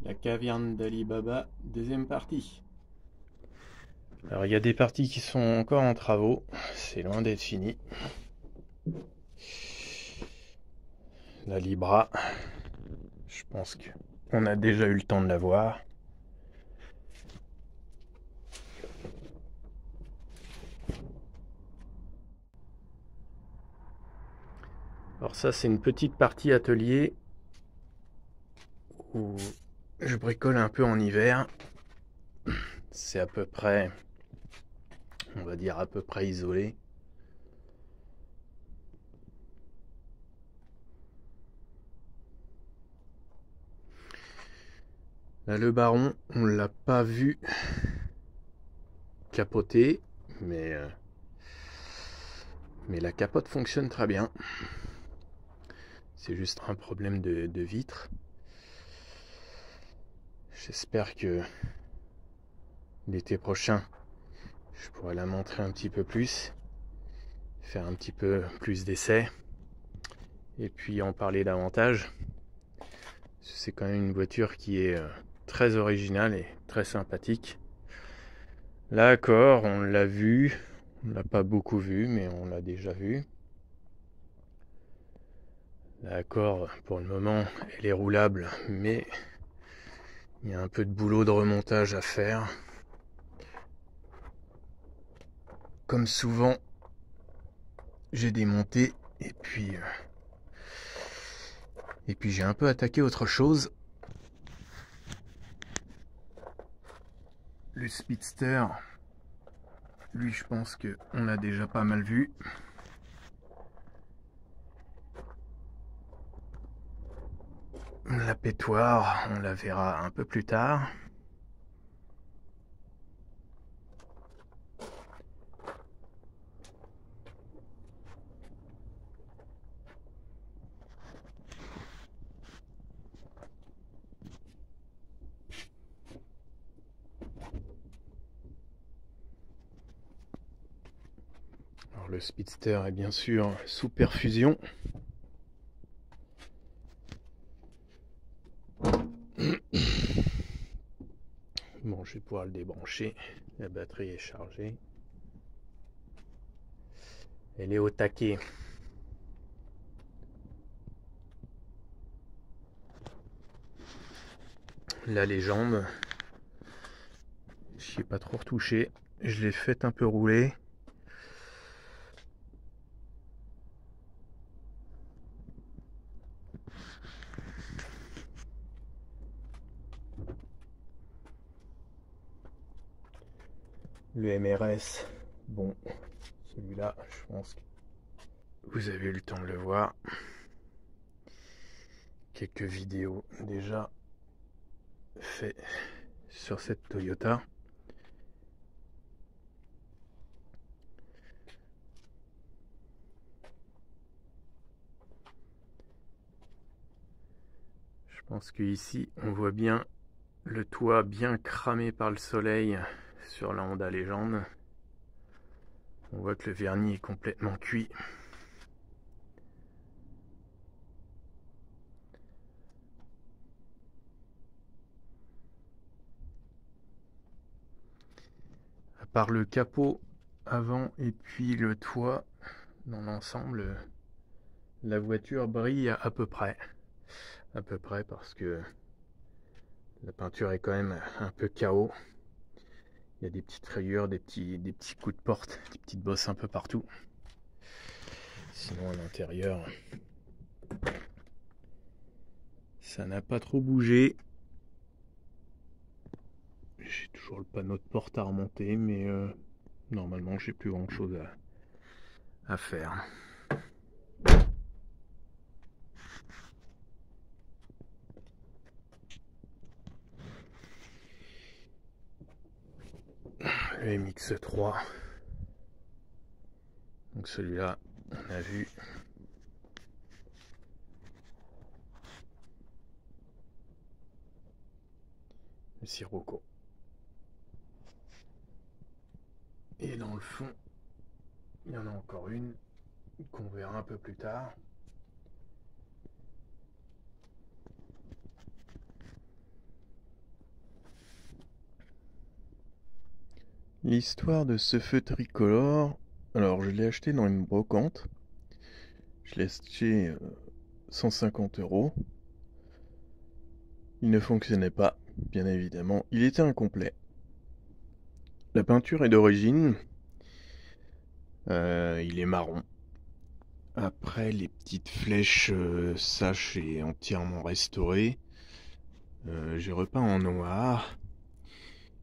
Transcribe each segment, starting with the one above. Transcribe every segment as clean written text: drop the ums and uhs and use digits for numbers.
La caverne d'Ali Baba, deuxième partie. Alors il y a des parties qui sont encore en travaux, c'est loin d'être fini. La Libra, je pense qu'on a déjà eu le temps de la voir. Alors ça c'est une petite partie atelier où je bricole un peu en hiver. C'est à peu près, on va dire à peu près isolé. Là le baron, on l'a pas vu capoter, mais la capote fonctionne très bien. C'est juste un problème de vitre. J'espère que l'été prochain, je pourrais la montrer un petit peu plus, faire un petit peu plus d'essais, et puis en parler davantage. C'est quand même une voiture qui est très originale et très sympathique. L'accord, on l'a vu, on l'a pas beaucoup vu, mais on l'a déjà vu. L'accord, pour le moment, elle est roulable, mais il y a un peu de boulot de remontage à faire. Comme souvent, j'ai démonté et puis j'ai un peu attaqué autre chose. Le Speedster, lui je pense qu'on l'a déjà pas mal vu. La pétoire, on la verra un peu plus tard. Alors le Speedster est bien sûr sous perfusion. Bon, je vais pouvoir le débrancher. La batterie est chargée. Elle est au taquet. La légende, je n'y ai pas trop retouché. Je l'ai fait un peu rouler. Le MRS, bon, celui-là, je pense que vous avez eu le temps de le voir. Quelques vidéos déjà faites sur cette Toyota. Je pense qu'ici, on voit bien le toit bien cramé par le soleil sur la Honda Légende. On voit que le vernis est complètement cuit. À part le capot avant et puis le toit, dans l'ensemble, la voiture brille à peu près. À peu près parce que la peinture est quand même un peu KO. Il y a des petites rayures, des petits coups de porte, des petites bosses un peu partout. Sinon à l'intérieur, ça n'a pas trop bougé. J'ai toujours le panneau de porte à remonter, mais normalement j'ai plus grand chose à faire. Le MX3. Donc celui-là, on a vu. Le Sirocco. Et dans le fond, il y en a encore une qu'on verra un peu plus tard. L'histoire de ce feu tricolore, alors je l'ai acheté dans une brocante. Je l'ai acheté 150 €. Il ne fonctionnait pas, bien évidemment. Il était incomplet. La peinture est d'origine. Il est marron. Après, les petites flèches sache est entièrement restaurée. J'ai repeint en noir.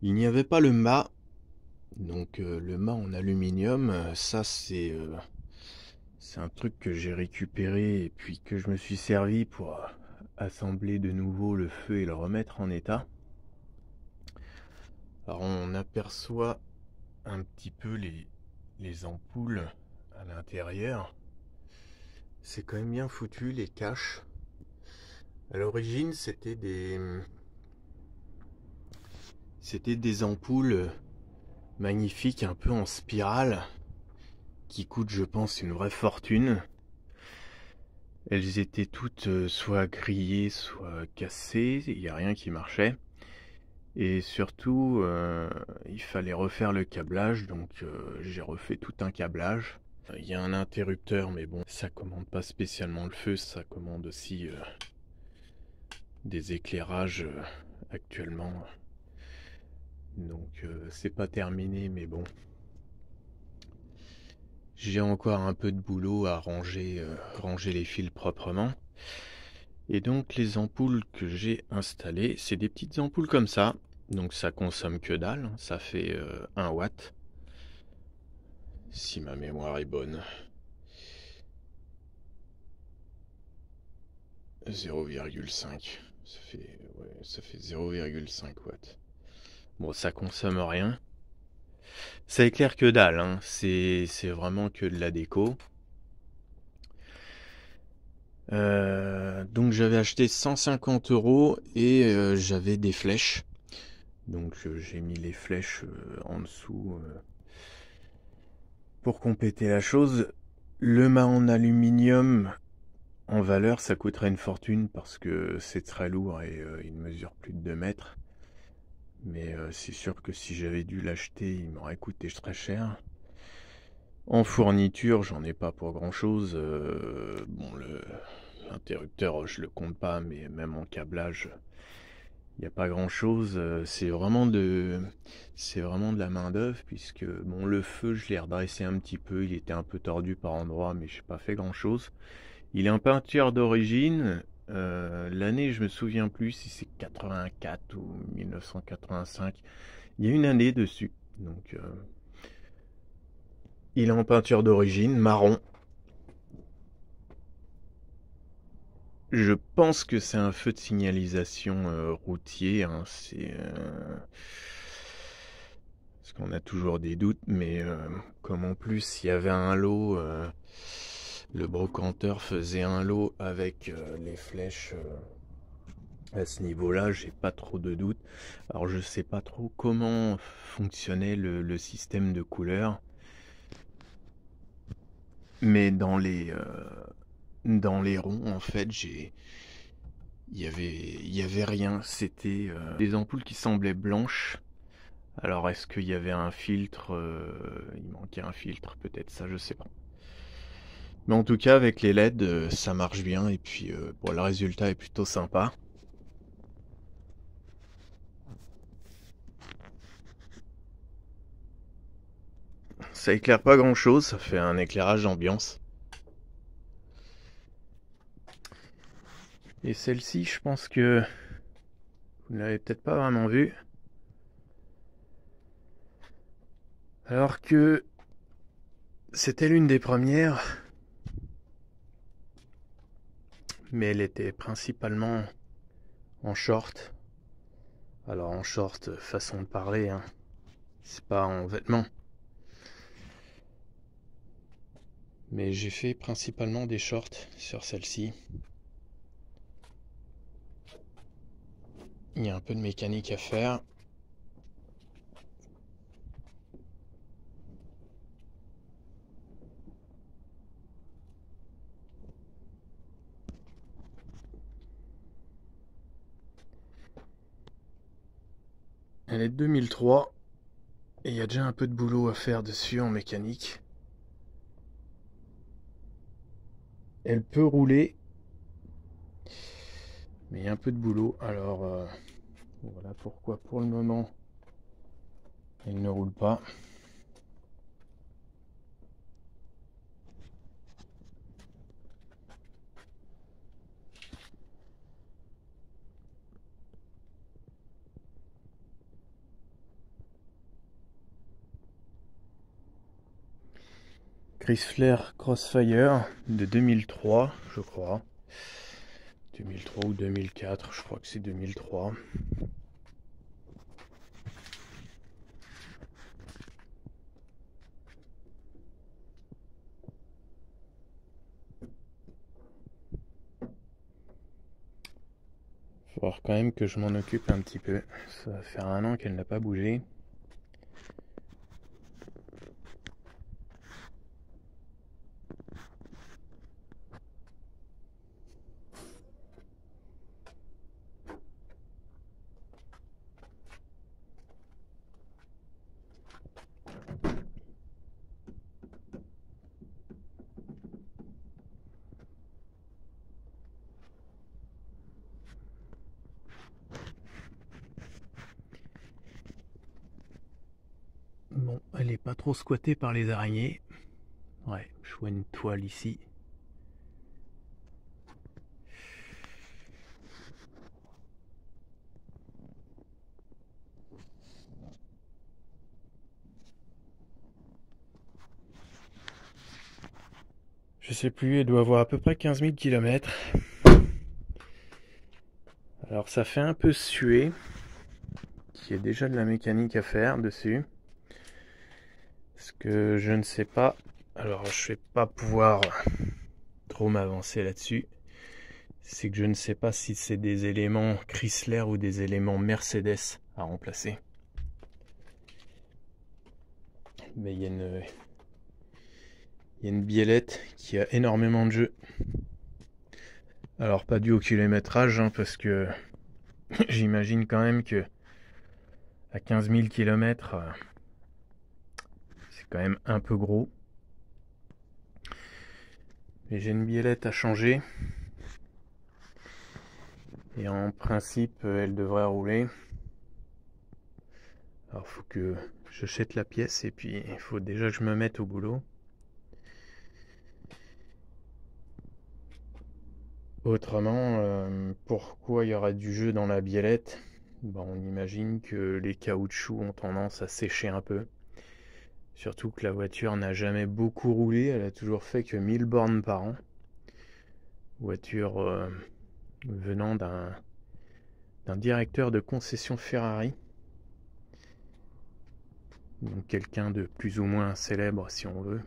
Il n'y avait pas le mât. Donc le mât en aluminium, ça c'est un truc que j'ai récupéré et puis que je me suis servi pour assembler de nouveau le feu et le remettre en état. Alors on aperçoit un petit peu les ampoules à l'intérieur. C'est quand même bien foutu, les caches. À l'origine c'était des ampoules magnifiques un peu en spirale qui coûtent je pense une vraie fortune. Elles étaient toutes soit grillées, soit cassées, il n'y a rien qui marchait. Et surtout, il fallait refaire le câblage, donc j'ai refait tout un câblage. Il y a un interrupteur, mais bon, ça commande pas spécialement le feu, ça commande aussi des éclairages actuellement. Donc c'est pas terminé, mais bon. J'ai encore un peu de boulot à ranger les fils proprement. Et donc les ampoules que j'ai installées, c'est des petites ampoules comme ça. Donc ça consomme que dalle, ça fait 1 watt. Si ma mémoire est bonne. 0,5. Ça fait 0,5 watts. Bon, ça consomme rien. Ça éclaire que dalle, hein. C'est vraiment que de la déco. Donc j'avais acheté 150 € et j'avais des flèches. Donc j'ai mis les flèches en dessous pour compléter la chose. Le mât en aluminium en valeur ça coûterait une fortune parce que c'est très lourd et il mesure plus de 2 mètres. Mais c'est sûr que si j'avais dû l'acheter il m'aurait coûté très cher. En fourniture j'en ai pas pour grand chose. Bon, l'interrupteur je le compte pas, mais même en câblage il n'y a pas grand chose. C'est vraiment de la main d'œuvre, puisque bon, le feu je l'ai redressé un petit peu, il était un peu tordu par endroits, mais j'ai pas fait grand chose. Il est en peinture d'origine. L'année je me souviens plus si c'est 84 ou 1985. Il y a une année dessus. Donc il est en peinture d'origine, marron. Je pense que c'est un feu de signalisation routier, hein. Parce qu'on a toujours des doutes, mais comme en plus il y avait un lot, le brocanteur faisait un lot avec les flèches à ce niveau-là, j'ai pas trop de doutes. Alors je sais pas trop comment fonctionnait le système de couleurs, mais dans les ronds en fait il y avait rien. C'était des ampoules qui semblaient blanches. Alors est-ce qu'il y avait un filtre, il manquait un filtre peut-être, ça je sais pas. Mais en tout cas avec les LED ça marche bien et puis bon, le résultat est plutôt sympa. Ça éclaire pas grand chose, ça fait un éclairage d'ambiance. Et celle-ci je pense que vous ne l'avez peut-être pas vraiment vue. Alors que c'était l'une des premières, mais elle était principalement en short. Alors en short, façon de parler, hein. C'est pas en vêtements. Mais j'ai fait principalement des shorts sur celle-ci. Il y a un peu de mécanique à faire. Elle est de 2003. Et il y a déjà un peu de boulot à faire dessus en mécanique. Elle peut rouler, mais il y a un peu de boulot. Alors voilà pourquoi pour le moment elle ne roule pas. Chrysler Crossfire de 2003, je crois. 2003 ou 2004, je crois que c'est 2003. Il va falloir quand même que je m'en occupe un petit peu. Ça va faire 1 an qu'elle n'a pas bougé. Bon, elle est pas trop squattée par les araignées. Ouais, je vois une toile ici. Je sais plus, elle doit avoir à peu près 15 000 km. Alors ça fait un peu suer. Il y a déjà de la mécanique à faire dessus. Ce que je ne sais pas. Alors je vais pas pouvoir trop m'avancer là-dessus. C'est que je ne sais pas si c'est des éléments Chrysler ou des éléments Mercedes à remplacer. Mais il y a une biellette qui a énormément de jeux. Alors pas dû au kilométrage, hein, parce que j'imagine quand même que à 15 000 km, c'est quand même un peu gros. Mais j'ai une biellette à changer. Et en principe, elle devrait rouler. Alors il faut que j'achète la pièce et puis il faut déjà que je me mette au boulot. Autrement, pourquoi il y aura du jeu dans la biellette? Bon, on imagine que les caoutchoucs ont tendance à sécher un peu. Surtout que la voiture n'a jamais beaucoup roulé, elle a toujours fait que 1000 bornes par an. Voiture venant d'un directeur de concession Ferrari. Donc quelqu'un de plus ou moins célèbre si on veut.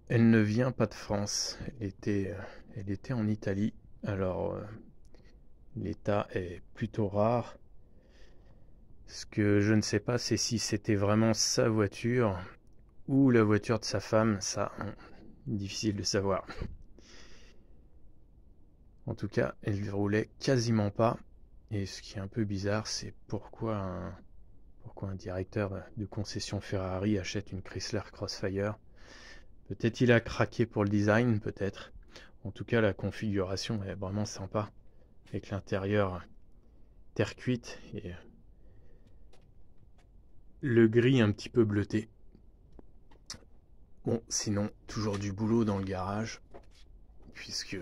Elle ne vient pas de France, elle était en Italie. Alors l'état est plutôt rare. Ce que je ne sais pas, c'est si c'était vraiment sa voiture ou la voiture de sa femme. Ça, difficile de savoir. En tout cas, elle roulait quasiment pas. Et ce qui est un peu bizarre, c'est pourquoi un directeur de concession Ferrari achète une Chrysler Crossfire. Peut-être il a craqué pour le design, peut-être. En tout cas, la configuration est vraiment sympa. Avec l'intérieur terre cuite et le gris un petit peu bleuté. Bon, sinon, toujours du boulot dans le garage. Puisque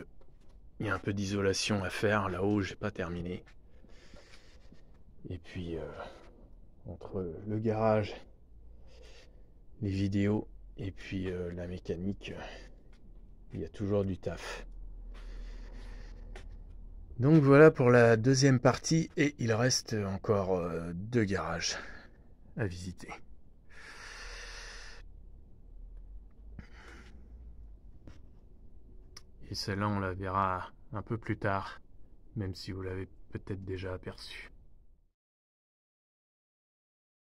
il y a un peu d'isolation à faire. Là-haut, j'ai pas terminé. Et puis, entre le garage, les vidéos et puis la mécanique, il y a toujours du taf. Donc voilà pour la deuxième partie et il reste encore 2 garages à visiter. Et celle-là on la verra un peu plus tard, même si vous l'avez peut-être déjà aperçu.